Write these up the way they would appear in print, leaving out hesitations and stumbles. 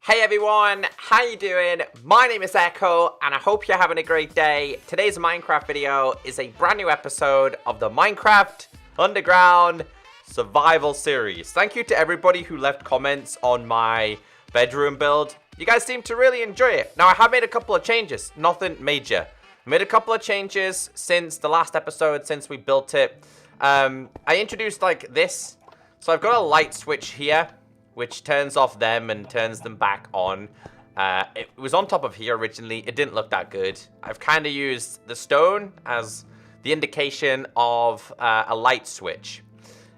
Hey everyone, how you doing? My name is Echo, and I hope you're having a great day. Today's Minecraft video is a brand new episode of the Minecraft Underground Survival Series. Thank you to everybody who left comments on my bedroom build. You guys seem to really enjoy it. Now, I have made a couple of changes, nothing major. I made a couple of changes since the last episode, since we built it. I introduced like this. So I've got a light switch here, which turns off them and turns them back on. It was on top of here originally. It didn't look that good. I've kind of used the stone as the indication of a light switch.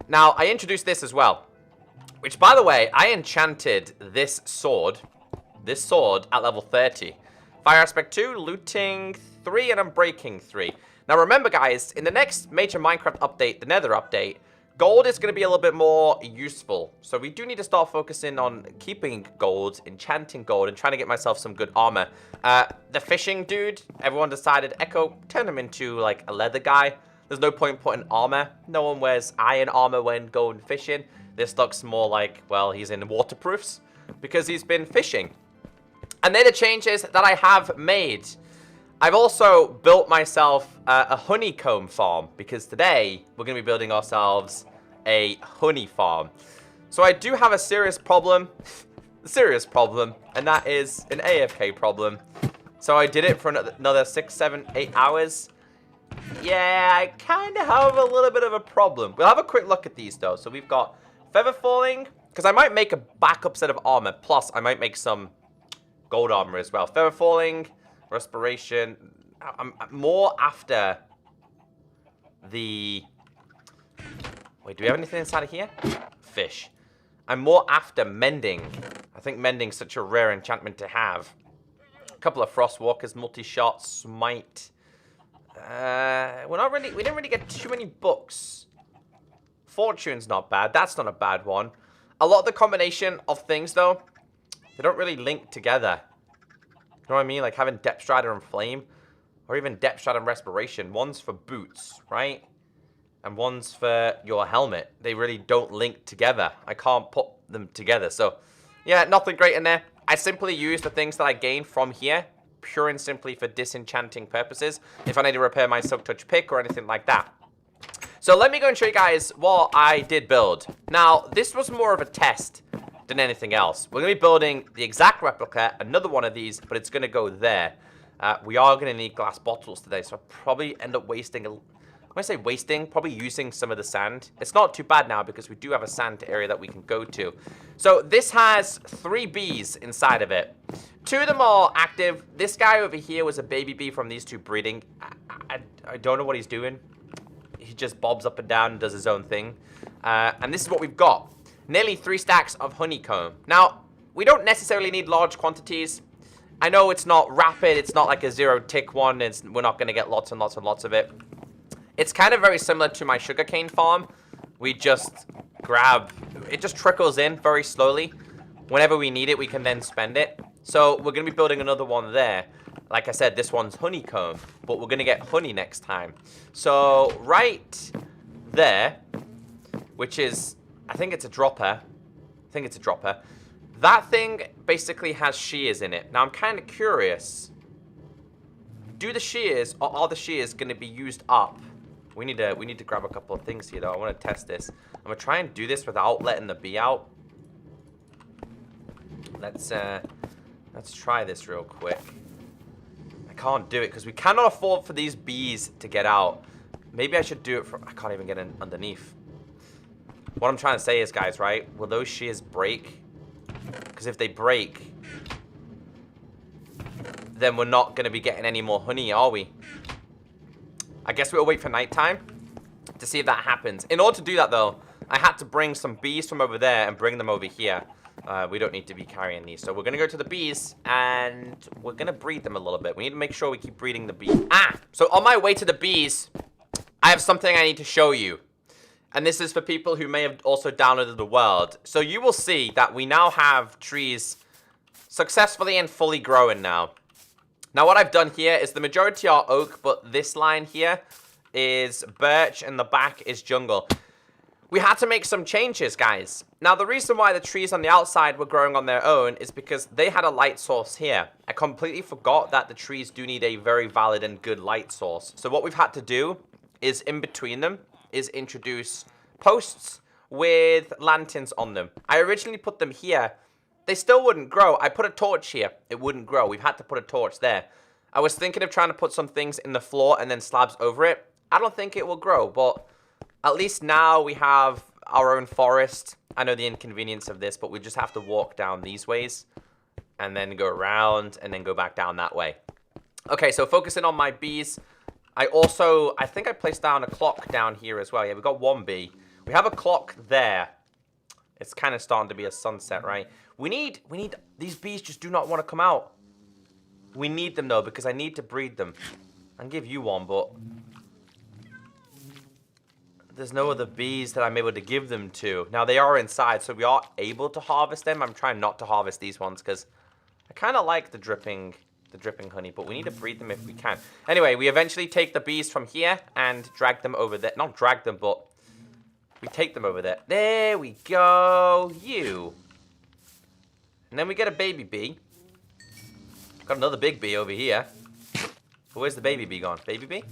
Now, I introduced this as well, which, by the way, I enchanted this sword at level 30. Fire aspect 2, looting 3, and unbreaking 3. Now, remember, guys, in the next major Minecraft update, the Nether update, gold is going to be a little bit more useful. So we do need to start focusing on keeping gold, enchanting gold, and trying to get myself some good armor. The fishing dude, everyone decided, Echo, turn him into like a leather guy. There's no point putting armor. No one wears iron armor when going fishing. This looks more like, well, he's in waterproofs because he's been fishing. And they're the changes that I have made. I've also built myself a honeycomb farm because today we're going to be building ourselves a honey farm. So I do have a serious problem, and that is an AFK problem. So I did it for another 6, 7, 8 hours. Yeah, I kind of have a little bit of a problem. We'll have a quick look at these though. So we've got feather falling, because I might make a backup set of armor, plus I might make some gold armor as well. Feather falling, respiration. I'm more after the... Wait, do we have anything inside of here? Fish. I'm more after mending. I think mending's such a rare enchantment to have. A couple of frostwalkers, multi-shot, smite. We didn't really get too many books. Fortune's not bad. That's not a bad one. A lot of the combination of things, though, they don't really link together. You know what I mean? Like having Depth Strider and Flame. Or even Depth Strider and Respiration. One's for boots, right? And one's for your helmet. They really don't link together. I can't put them together. So, yeah, nothing great in there. I simply use the things that I gain from here. Pure and simply for disenchanting purposes. If I need to repair my Silk Touch pick or anything like that. So let me go and show you guys what I did build. Now, this was more of a test than anything else. We're going to be building the exact replica, another one of these, but it's going to go there. We are going to need glass bottles today, so I'll probably end up wasting, when I say wasting, probably using some of the sand. It's not too bad now because we do have a sand area that we can go to. So this has 3 bees inside of it. 2 of them are active. This guy over here was a baby bee from these 2 breeding. I don't know what he's doing. He just bobs up and down and does his own thing. And this is what we've got. Nearly 3 stacks of honeycomb. Now, we don't necessarily need large quantities. I know it's not rapid. It's not like a 0-tick one. We're not going to get lots and lots and lots of it. It's kind of very similar to my sugarcane farm. We just grab... It just trickles in very slowly. Whenever we need it, we can then spend it. So we're going to be building another one there. Like I said, this one's honeycomb. But we're going to get honey next time. So right there, which is... I think it's a dropper. That thing basically has shears in it. Now, I'm kind of curious. Do the shears, or are the shears going to be used up? We need to grab a couple of things here, though. I want to test this. I'm going to try and do this without letting the bee out. Let's try this real quick. I can't do it because we cannot afford for these bees to get out. Maybe I should do it from... I can't even get in underneath. What I'm trying to say is, guys, right? Will those shears break? Because if they break, then we're not going to be getting any more honey, are we? I guess we'll wait for nighttime to see if that happens. In order to do that, though, I had to bring some bees from over there and bring them over here. We don't need to be carrying these. So we're going to go to the bees, and we're going to breed them a little bit. We need to make sure we keep breeding the bees. So on my way to the bees, I have something I need to show you. And this is for people who may have also downloaded the world. So you will see that we now have trees successfully and fully growing now. Now what I've done here is the majority are oak, but this line here is birch and the back is jungle. we had to make some changes, guys. Now, the reason why the trees on the outside were growing on their own is because they had a light source here. I completely forgot that the trees do need a very valid and good light source. So what we've had to do is, in between them, is introduce posts with lanterns on them. I originally put them here. They still wouldn't grow. I put a torch here. It wouldn't grow. We've had to put a torch there. I was thinking of trying to put some things in the floor and then slabs over it. I don't think it will grow, but at least now we have our own forest. I know the inconvenience of this, but we just have to walk down these ways and then go around and then go back down that way. Okay, so focusing on my bees. I think I placed down a clock down here as well. Yeah, we've got one bee. We have a clock there. It's kind of starting to be a sunset, right? We need, these bees just do not want to come out. We need them though, because I need to breed them. I can give you one, but there's no other bees that I'm able to give them to. Now, they are inside, so we are able to harvest them. I'm trying not to harvest these ones because I kind of like the dripping honey, but we need to breed them if we can. Anyway, we eventually take the bees from here and drag them over there. Not drag them, but we take them over there. There we go. You. And then we get a baby bee. Got another big bee over here. But where's the baby bee gone? Baby bee?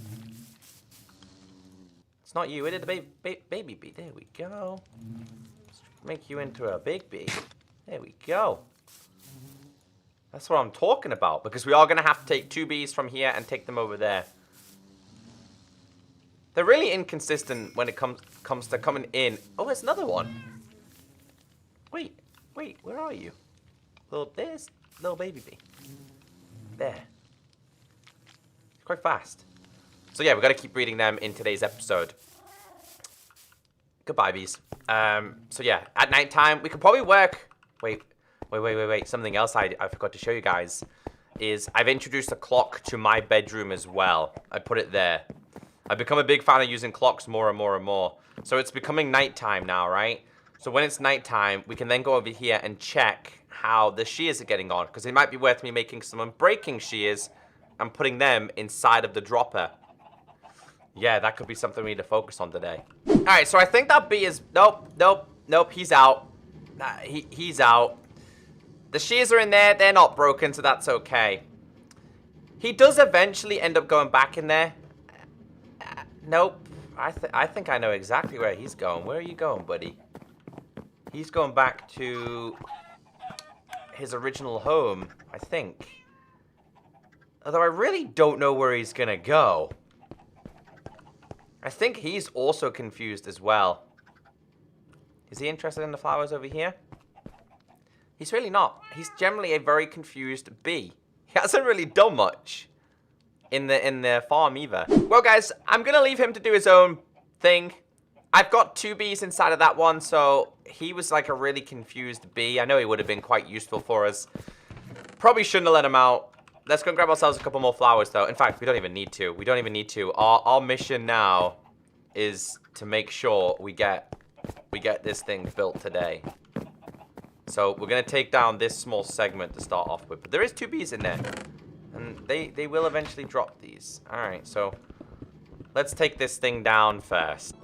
It's not you. It is the baby bee. There we go. Let's make you into a big bee. There we go. That's what I'm talking about. Because we are going to have to take 2 bees from here and take them over there. They're really inconsistent when it comes to coming in. Oh, there's another one. Wait, where are you? There's little baby bee. There. Quite fast. So yeah, we've got to keep breeding them in today's episode. Goodbye, bees. So yeah, at nighttime, we could probably work. Wait. Something else I forgot to show you guys is I've introduced a clock to my bedroom as well. I put it there. I've become a big fan of using clocks more and more and more. So it's becoming nighttime now, right? So when it's nighttime, we can then go over here and check how the shears are getting on. Because it might be worth me making some unbreaking shears and putting them inside of the dropper. Yeah, that could be something we need to focus on today. Alright, so I think that bee is... Nope, he's out. He's out. The shears are in there. They're not broken, so that's okay. He does eventually end up going back in there. Nope. I think I know exactly where he's going. Where are you going, buddy? He's going back to his original home, I think. Although I really don't know where he's going to go. I think he's also confused as well. Is he interested in the flowers over here? He's really not. He's generally a very confused bee. He hasn't really done much in the farm either. Well, guys, I'm going to leave him to do his own thing. I've got 2 bees inside of that one, so he was like a really confused bee. I know he would have been quite useful for us. Probably shouldn't have let him out. Let's go and grab ourselves a couple more flowers, though. In fact, we don't even need to. We don't even need to. Our mission now is to make sure we get this thing built today. So we're going to take down this small segment to start off with. But there is 2 bees in there. And they will eventually drop these. Alright, so let's take this thing down first.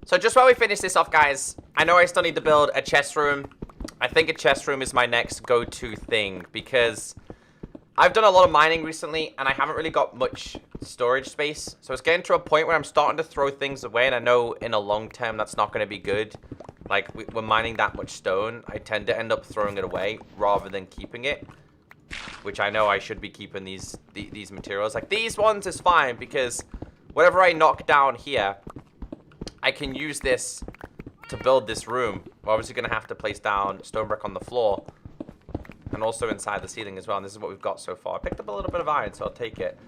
So just while we finish this off, guys, I know I still need to build a chest room. I think a chest room is my next go-to thing because I've done a lot of mining recently and I haven't really got much storage space. So it's getting to a point where I'm starting to throw things away, and I know in a long term that's not going to be good. Like, we're mining that much stone, I tend to end up throwing it away rather than keeping it. which I know I should be keeping these materials. Like, these ones is fine, because whatever I knock down here, I can use this to build this room. We're obviously going to have to place down stone brick on the floor, and also inside the ceiling as well. And this is what we've got so far. I picked up a little bit of iron, so I'll take it.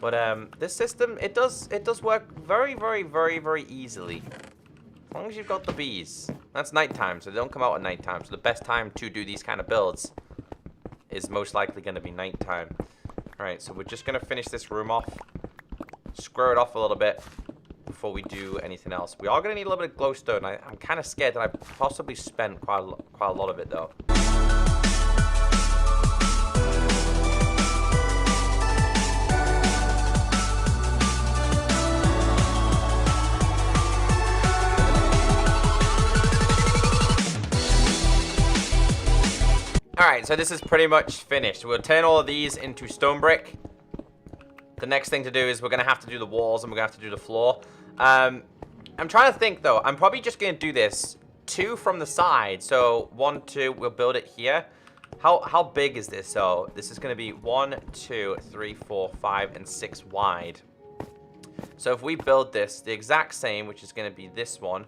But this system, it does work very, very, very, very easily. As long as you've got the bees. That's nighttime, so they don't come out at nighttime. So the best time to do these kind of builds is most likely going to be nighttime. Alright, so we're just going to finish this room off. Square it off a little bit before we do anything else. We are going to need a little bit of glowstone. I'm kind of scared that I've possibly spent quite a lot of it, though. Alright, so this is pretty much finished. We'll turn all of these into stone brick. The next thing to do is we're going to have to do the walls, and we're going to have to do the floor. I'm trying to think, though. I'm probably just going to do this 2 from the side. So 1, 2, we'll build it here. How big is this? So this is going to be 1, 2, 3, 4, 5, and 6 wide. So if we build this the exact same, which is going to be this one,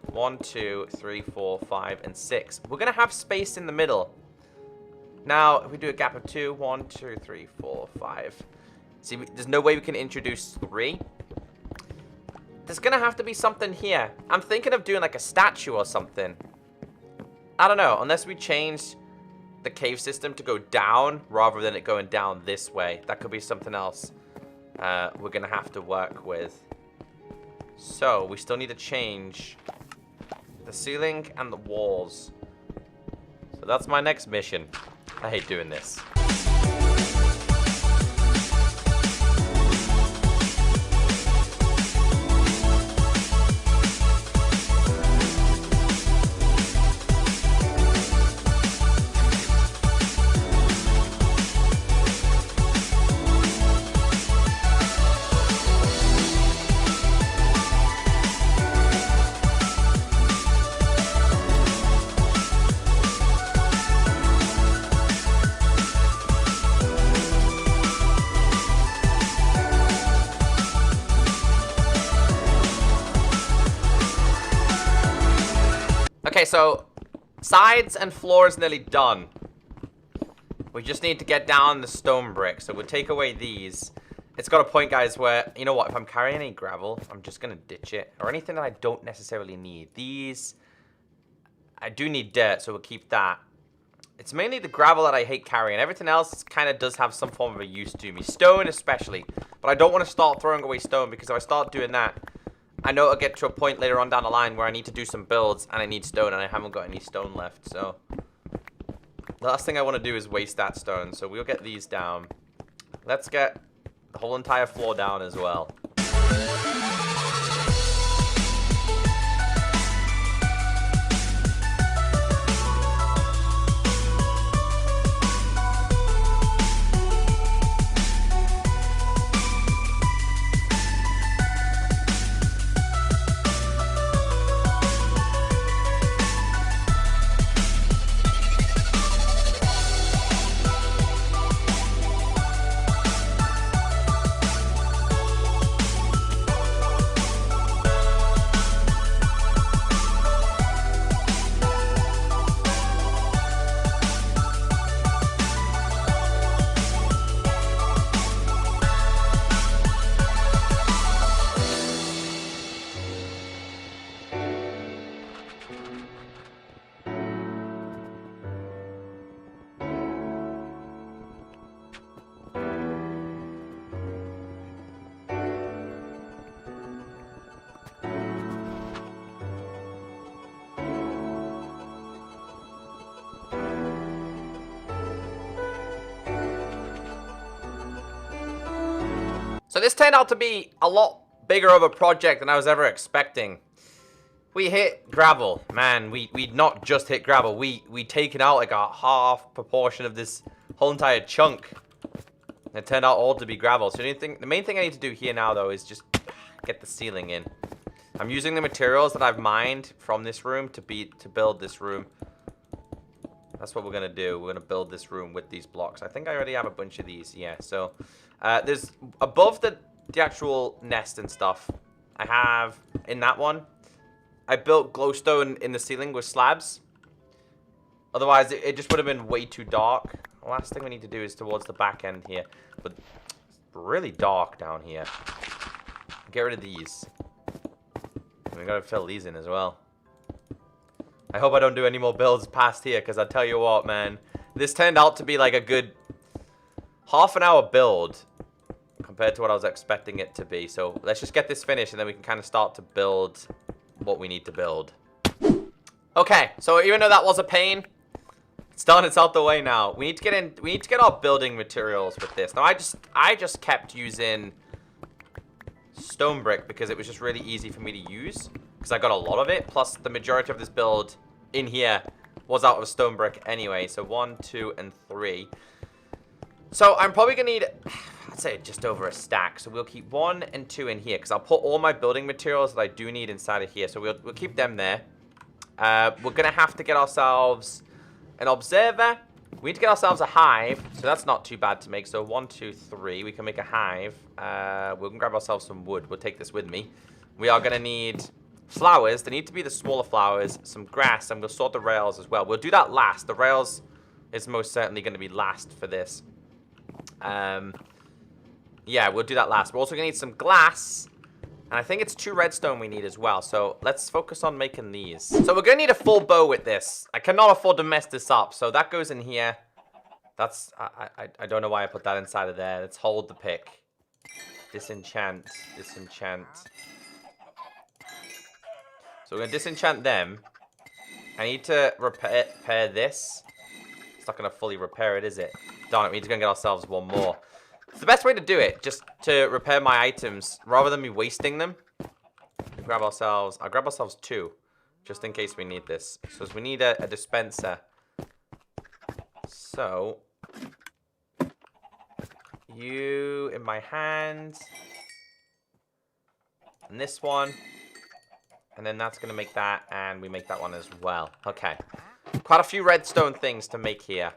1, 2, 3, 4, 5, and 6. We're going to have space in the middle. Now, if we do a gap of 2, 1, 2, 3, 4, 5. See, there's no way we can introduce 3. There's going to have to be something here. I'm thinking of doing like a statue or something. I don't know. Unless we change the cave system to go down rather than it going down this way. That could be something else we're going to have to work with. So, we still need to change the ceiling and the walls. So that's my next mission. I hate doing this. Okay, so sides and floor is nearly done. We just need to get down the stone brick. So we'll take away these. It's got a point, guys, where, you know what, if I'm carrying any gravel, I'm just going to ditch it. Or anything that I don't necessarily need. These, I do need dirt, so we'll keep that. It's mainly the gravel that I hate carrying. Everything else kind of does have some form of a use to me. Stone especially. But I don't want to start throwing away stone, because if I start doing that, I know it'll get to a point later on down the line where I need to do some builds and I need stone and I haven't got any stone left. So the last thing I want to do is waste that stone. So we'll get these down. Let's get the whole entire floor down as well. So this turned out to be a lot bigger of a project than I was ever expecting. We hit gravel. Man, we not just hit gravel. We taken out like a half proportion of this whole entire chunk. It turned out all to be gravel. So the main thing I need to do here now, though, is just get the ceiling in. I'm using the materials that I've mined from this room to build this room. That's what we're going to do. We're going to build this room with these blocks. I think I already have a bunch of these. Yeah, so there's above the actual nest and stuff. I have in that one, I built glowstone in the ceiling with slabs. Otherwise, it just would have been way too dark. The last thing we need to do is towards the back end here. But it's really dark down here. Get rid of these. And we got to fill these in as well. I hope I don't do any more builds past here, because I tell you what, man. This turned out to be like a good half-an-hour build compared to what I was expecting it to be. So let's just get this finished, and then we can kind of start to build what we need to build. Okay, so even though that was a pain, it's done. It's out the way now. We need to get in. We need to get our building materials with this. Now I just kept using stone brick because it was just really easy for me to use, because I got a lot of it. Plus, the majority of this build in here was out of stone brick anyway. So 1, 2, and 3. So I'm probably gonna need, I'd say, just over a stack. So we'll keep 1 and 2 in here, because I'll put all my building materials that I do need inside of here. So we'll keep them there. We're gonna have to get ourselves an observer. We need to get ourselves a hive. So that's not too bad to make. So 1, 2, 3. We can make a hive. We can grab ourselves some wood. We'll take this with me. We are gonna need flowers. They need to be the smaller flowers. Some grass, and we'll sort the rails as well. We'll do that last. The rails is most certainly going to be last for this. Yeah, we'll do that last. We're also going to need some glass. And I think it's 2 redstone we need as well. So let's focus on making these. So we're going to need a full bow with this. I cannot afford to mess this up. So that goes in here. That's, I don't know why I put that inside of there. Let's hold the pick. Disenchant. Disenchant. So we're going to disenchant them. I need to repair this. It's not going to fully repair it, is it? Darn it, we need to go and get ourselves one more. It's the best way to do it, just to repair my items, rather than me wasting them. I'll grab ourselves 2, just in case we need this. So we need a dispenser. So, you in my hand. And this one. And then that's going to make that, and we make that one as well. Okay. Quite a few redstone things to make here.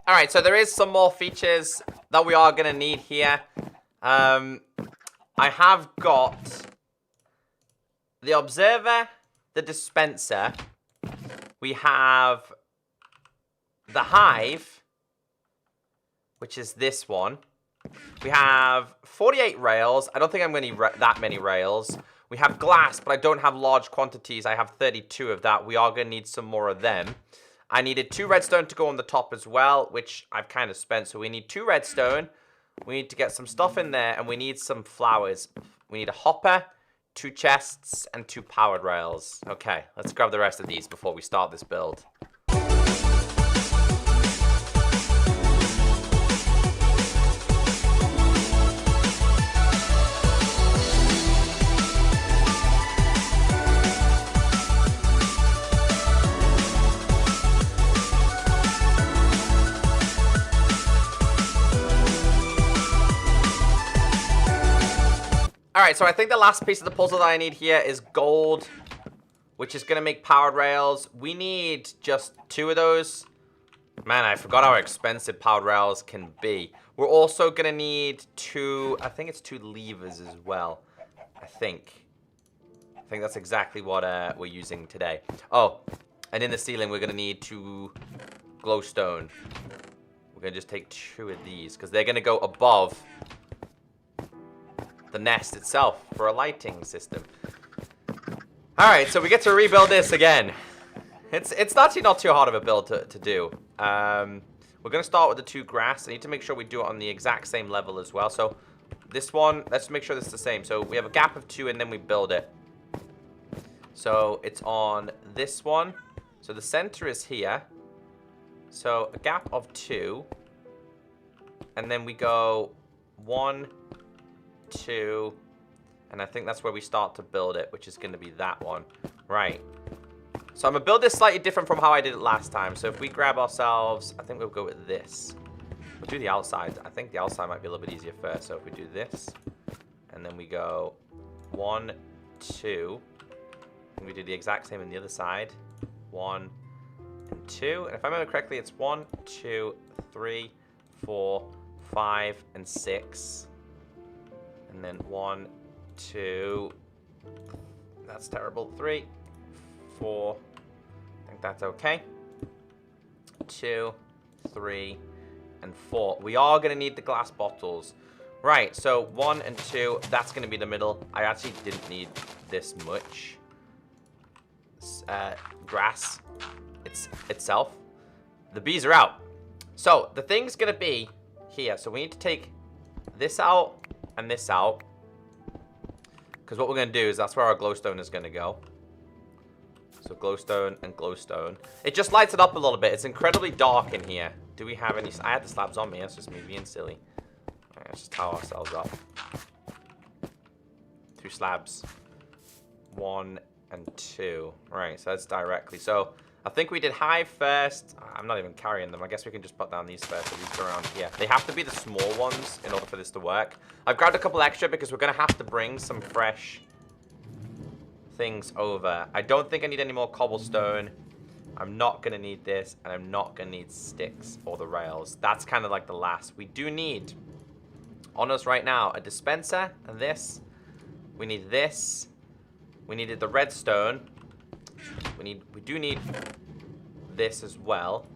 Alright, so there is some more features that we are going to need here. I have got the observer, the dispenser. We have the hive, which is this one. We have 48 rails. I don't think I'm going to need that many rails. We have glass, but I don't have large quantities. I have 32 of that. We are going to need some more of them. I needed 2 redstone to go on the top as well, which I've kind of spent. So we need 2 redstone. We need to get some stuff in there, and we need some flowers. We need a hopper, 2 chests, and 2 powered rails. Okay, let's grab the rest of these before we start this build. Alright, so I think the last piece of the puzzle that I need here is gold, which is going to make powered rails. We need just 2 of those. Man, I forgot how expensive powered rails can be. We're also going to need 2, I think it's 2 levers as well. I think that's exactly what we're using today. Oh, and in the ceiling, we're going to need 2 glowstone. We're going to just take 2 of these, because they're going to go above the nest itself for a lighting system. Alright, so we get to rebuild this again. It's actually not too hard of a build to do. We're going to start with the 2 grass. I need to make sure we do it on the exact same level as well. So this one, let's make sure this is the same. So we have a gap of 2 and then we build it. So it's on this one. So the center is here. So a gap of 2. And then we go 1, 2. And I think that's where we start to build it, which is going to be that one. Right. So I'm going to build this slightly different from how I did it last time. So if we grab ourselves, I think we'll go with this. We'll do the outside. I think the outside might be a little bit easier first. So if we do this, and then we go 1, 2. And we do the exact same on the other side. 1 and 2. And if I remember correctly, it's 1, 2, 3, 4, 5, and 6. And then 1, 2. That's terrible. 3, 4. I think that's okay. 2, 3, and 4. We are going to need the glass bottles. Right, so 1 and 2, that's going to be the middle. I actually didn't need this much grass itself. The bees are out. So the thing's going to be here. So we need to take this out and this out. Because what we're going to do is that's where our glowstone is going to go. So glowstone and glowstone. It just lights it up a little bit. It's incredibly dark in here. Do we have any? I had the slabs on me. That's just me being silly. All right, let's just tile ourselves up. 2 slabs. 1 and 2. Right, so that's directly. So I think we did hive first. I'm not even carrying them. I guess we can just put down these first. So these go around here. They have to be the small ones in order for this to work. I've grabbed a couple extra because we're going to have to bring some fresh things over. I don't think I need any more cobblestone. I'm not going to need this, and I'm not going to need sticks or the rails. That's kind of like the last. We do need, on us right now, a dispenser and this. We need this. We needed the redstone. We do need this as well.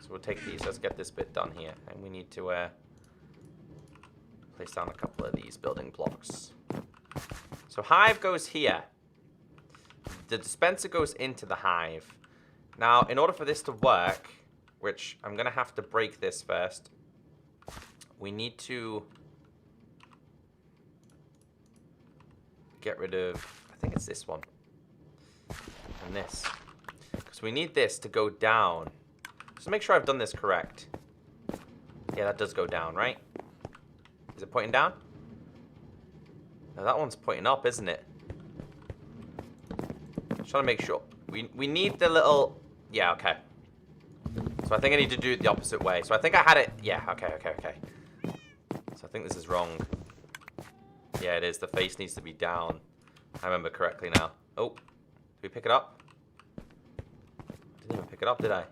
So we'll take these. Let's get this bit done here. And we need to place down a couple of these building blocks. So hive goes here. The dispenser goes into the hive. Now, in order for this to work, which I'm going to have to break this first, we need to get rid of, I think it's this one. And this. Because we need this to go down. Just make sure I've done this correct. Yeah, that does go down, right? Is it pointing down? No, that one's pointing up, isn't it? Just trying to make sure. We need the little... Yeah, okay. So I think I need to do it the opposite way. So I think I had it... Yeah, okay. So I think this is wrong. Yeah, it is. The face needs to be down. I remember correctly now. Oh, did we pick it up? Didn't even pick it up, did I?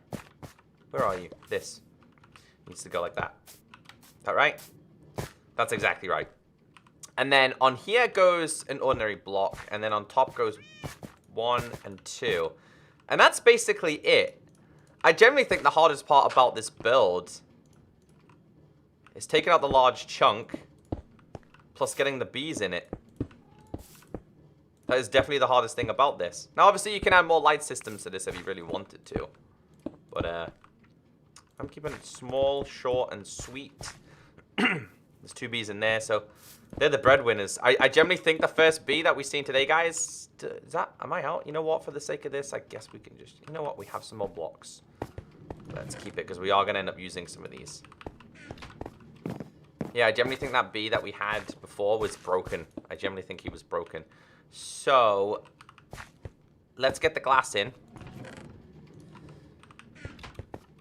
Where are you? This. Needs to go like that. Is that right? That's exactly right. And then on here goes an ordinary block. And then on top goes 1 and 2. And that's basically it. I generally think the hardest part about this build is taking out the large chunk plus getting the bees in it. That is definitely the hardest thing about this. Now, obviously, you can add more light systems to this if you really wanted to. But, I'm keeping it small, short, and sweet. There's 2 bees in there, so they're the breadwinners. I generally think the first bee that we've seen today, guys, am I out? You know what, for the sake of this, I guess we can just, you know what, we have some more blocks. Let's keep it, because we are going to end up using some of these. Yeah, I generally think that bee that we had before was broken. I generally think he was broken. So, let's get the glass in.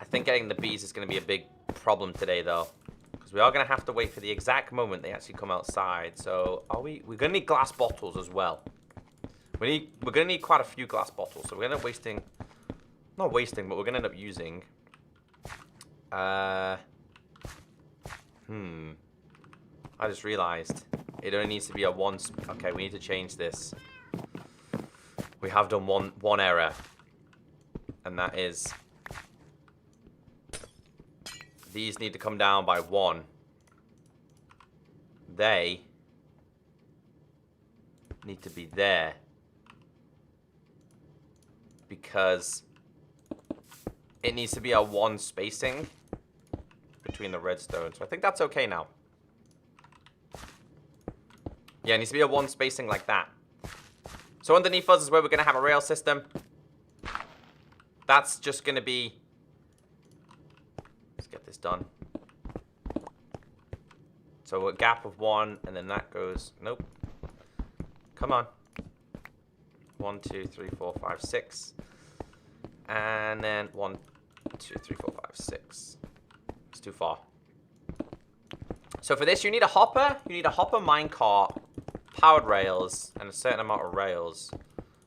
I think getting the bees is going to be a big problem today, though. Because we are going to have to wait for the exact moment they actually come outside. So, we're going to need glass bottles as well. We're going to need quite a few glass bottles. So, we're going to end up wasting... Not wasting, but we're going to end up using... I just realized it only needs to be a one. Okay, we need to change this. We have done one error, and that is these need to come down by 1. They need to be there because it needs to be a 1 spacing between the redstone. So I think that's okay now. Yeah, it needs to be a 1 spacing like that. So underneath us is where we're going to have a rail system. That's just going to be done. So a gap of 1, and then that goes... Nope. Come on. 1, 2, 3, 4, 5, 6. And then 1, 2, 3, 4, 5, 6. It's too far. So for this, you need a hopper. You need a hopper minecart, powered rails, and a certain amount of rails.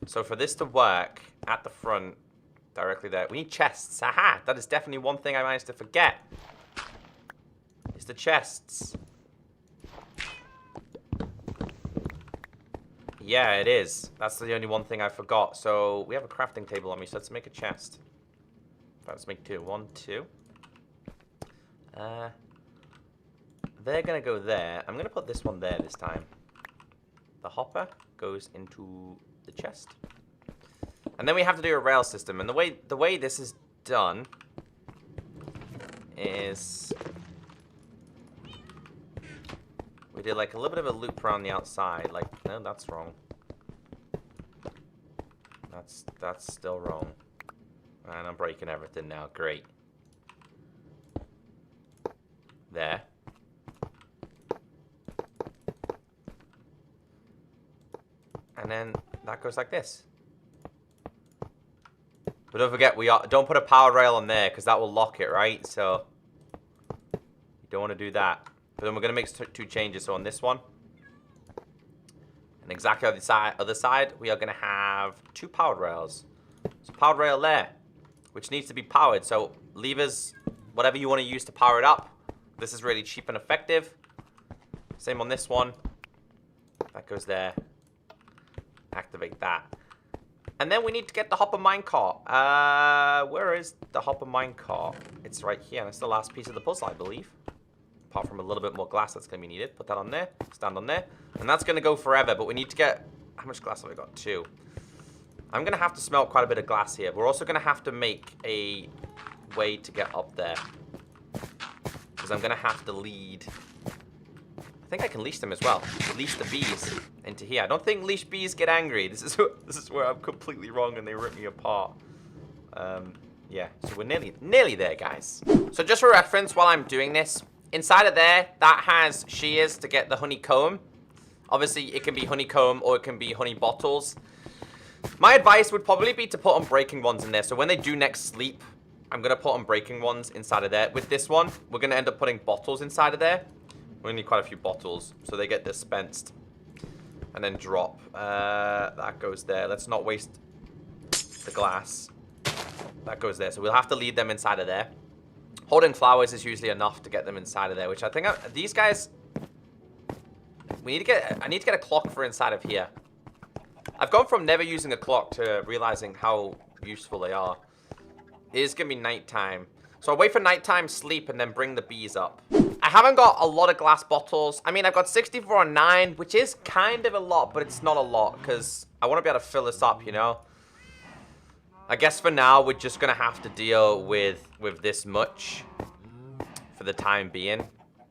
So for this to work at the front, directly there, we need chests. Aha! That is definitely one thing I managed to forget. It's the chests. Yeah, it is. That's the only one thing I forgot. So we have a crafting table on me, so let's make a chest. Let's make 2. 1, 2. They're going to go there. I'm going to put this one there this time. The hopper goes into the chest. And then we have to do a rail system. And the way this is done is... We did like a little bit of a loop around the outside. Like, no, that's wrong. That's still wrong. And I'm breaking everything now. Great. There. And then that goes like this. But don't forget, don't put a power rail on there because that will lock it, right? So you don't want to do that. But then we're going to make 2 changes. So on this one, and exactly on the other side, we are going to have 2 powered rails. So powered rail there, which needs to be powered. So levers, whatever you want to use to power it up. This is really cheap and effective. Same on this one. That goes there. Activate that. And then we need to get the hopper minecart. Where is the hopper minecart? It's right here. That's the last piece of the puzzle, I believe. Apart from a little bit more glass that's going to be needed. Put that on there. Stand on there. And that's going to go forever. But we need to get... How much glass have we got? 2. I'm going to have to smelt quite a bit of glass here. We're also going to have to make a way to get up there. Because I'm going to have to lead... I think I can leash them as well. Leash the bees into here. I don't think leash bees get angry. This is where I'm completely wrong and they rip me apart. Yeah, so we're nearly there, guys. So just for reference, while I'm doing this, inside of there, that has shears to get the honeycomb. Obviously, it can be honeycomb or it can be honey bottles. My advice would probably be to put unbreaking ones in there. So when they do next sleep, I'm going to put unbreaking ones inside of there. With this one, we're going to end up putting bottles inside of there. We need quite a few bottles, so they get dispensed. And then drop. That goes there. Let's not waste the glass. That goes there. So we'll have to lead them inside of there. Holding flowers is usually enough to get them inside of there, which I think these guys... I need to get a clock for inside of here. I've gone from never using a clock to realizing how useful they are. It is going to be nighttime. So I'll wait for nighttime sleep and then bring the bees up. I haven't got a lot of glass bottles. I mean, I've got 64 and 9, which is kind of a lot, but it's not a lot because I want to be able to fill this up, you know? I guess for now, we're just going to have to deal with this much for the time being.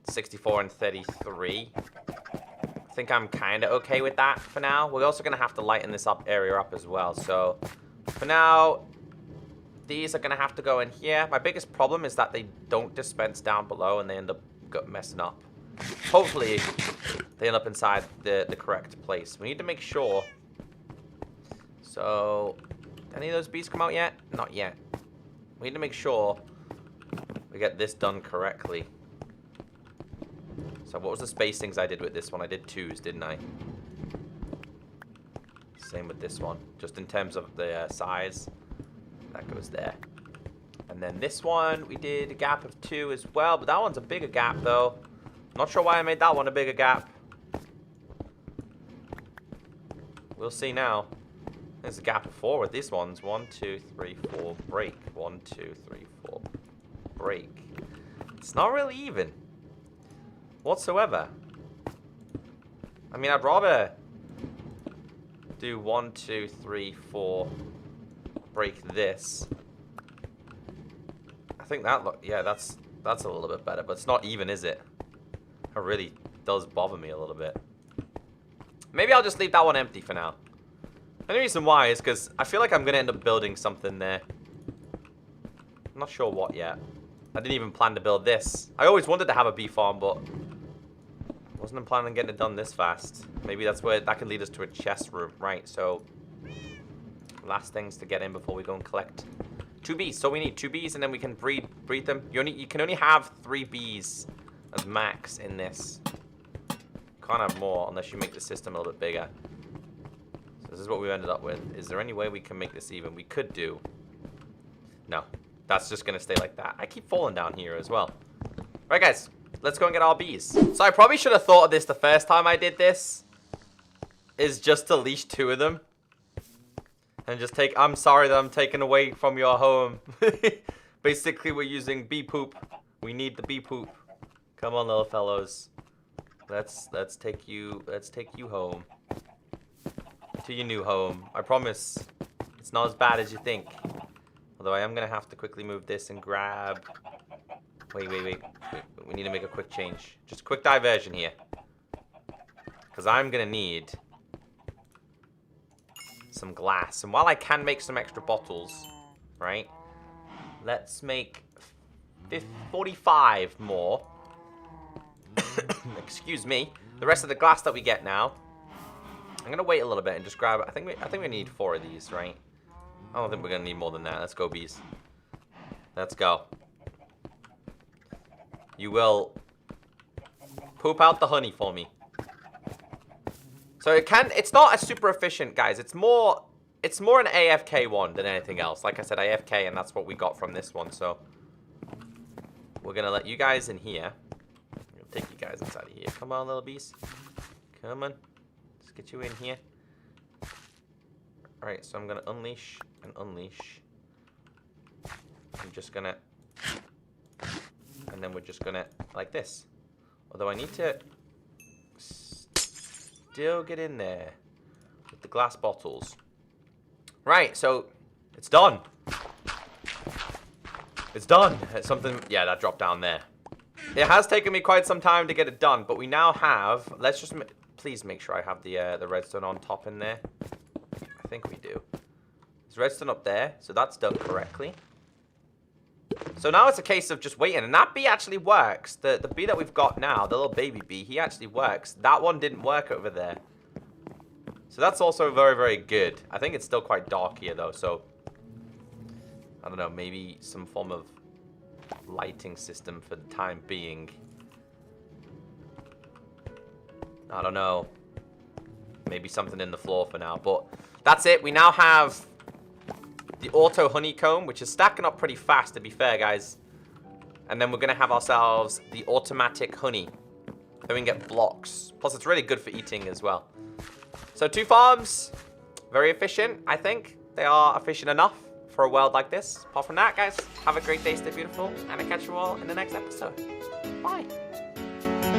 64 and 33. I think I'm kind of okay with that for now. We're also going to have to lighten this area up as well. So for now, these are going to have to go in here. My biggest problem is that they don't dispense down below and they end up messing up. Hopefully, they end up inside the correct place. We need to make sure. So, did any of those bees come out yet? Not yet. We need to make sure we get this done correctly. So, what was the spacings I did with this one? I did 2s, didn't I? Same with this one. Just in terms of the size. That goes there. And then this one, we did a gap of 2 as well. But that one's a bigger gap, though. Not sure why I made that one a bigger gap. We'll see now. There's a gap of 4 with these ones. 1, 2, 3, 4, break. 1, 2, 3, 4, break. It's not really even. Whatsoever. I mean, I'd rather do 1, 2, 3, 4, break this. I think that that's a little bit better, but it's not even, is it? It really does bother me a little bit. Maybe I'll just leave that one empty for now. The reason why is because I feel like I'm going to end up building something there. I'm not sure what yet. I didn't even plan to build this. I always wanted to have a bee farm, but wasn't planning on getting it done this fast. Maybe that can lead us to a chest room, right? So, last things to get in before we go and collect 2 bees. So we need 2 bees, and then we can breed them. You can only have 3 bees as max in this. Can't have more unless you make the system a little bit bigger. So this is what we ended up with. Is there any way we can make this even? We could do. No, that's just gonna stay like that. I keep falling down here as well. Right, guys. Let's go and get our bees. So I probably should have thought of this the first time I did this. Is just to leash 2 of them. And just take... I'm sorry that I'm taking away from your home. Basically, we're using bee poop. We need the bee poop. Come on, little fellows. Let's take you home. To your new home. I promise. It's not as bad as you think. Although I am going to have to quickly move this and grab... Wait. We need to make a quick change. Just a quick diversion here. Because I'm going to need some glass. And while I can make some extra bottles, right? Let's make 45 more. Excuse me. The rest of the glass that we get now. I'm going to wait a little bit and just grab it. I think we need 4 of these, right? I don't think we're going to need more than that. Let's go, bees. Let's go. You will poop out the honey for me. So it's not a super efficient, guys. It's more an AFK one than anything else. Like I said, AFK, and that's what we got from this one. So we're gonna let you guys in here. I'm gonna take you guys inside of here. Come on, little bees. Come on. Let's get you in here. Alright, so I'm gonna unleash and unleash. I'm just gonna... And then we're just gonna, like this. Although I need to still get in there with the glass bottles. Right, so it's done. It's done. It's something, yeah, that dropped down there. It has taken me quite some time to get it done, but we now have, let's just, please make sure I have the redstone on top in there. I think we do. There's redstone up there, so that's done correctly. So now it's a case of just waiting, and that bee actually works. The bee that we've got now, the little baby bee, he actually works. That one didn't work over there. So that's also very, very good. I think it's still quite dark here, though, so... I don't know, maybe some form of lighting system for the time being. I don't know. Maybe something in the floor for now, but that's it. We now have... the auto honeycomb, which is stacking up pretty fast, to be fair, guys. And then we're going to have ourselves the automatic honey. Then we can get blocks. Plus, it's really good for eating as well. So 2 farms. Very efficient, I think. They are efficient enough for a world like this. Apart from that, guys, have a great day, stay beautiful. And I'll catch you all in the next episode. Bye.